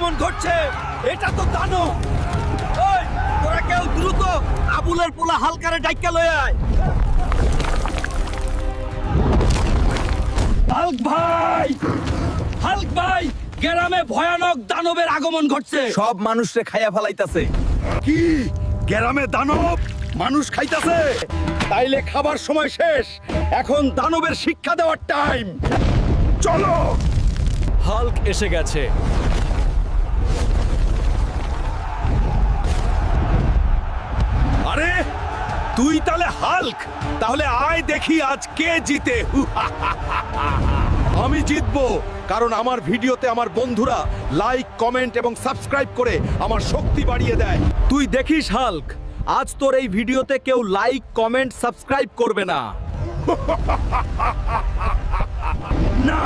আগমন ঘটছে। এটা তো দানব। ওই তোরা কেউ দ্রুত আবুলের পোলা হালকারে ডাইক্কা লয়ে আয়। হাল্ক ভাই, হাল্ক ভাই, গ্রামে ভয়ানক দানবের আগমন ঘটছে। সব মানুষরে খাইয়া ফেলাইতাছে। কি গ্রামে দানব মানুষ খাইতাছে? তাইলে খাবার সময় শেষ, এখন দানবের শিক্ষা দেওয়ার টাইম। চলো। হাল্ক এসে গেছে। আরে তুই তাহলে হাল্ক? তাহলে আয় দেখি আজ কে জিতে। আমি জিতবো, কারণ আমার ভিডিওতে আমার বন্ধুরা লাইক, কমেন্ট এবং সাবস্ক্রাইব করে আমার শক্তি বাড়িয়ে দেয়। তুই দেখিস হাল্ক, আজ তোর এই ভিডিওতে কেউ লাইক, কমেন্ট, সাবস্ক্রাইব করবে না। না,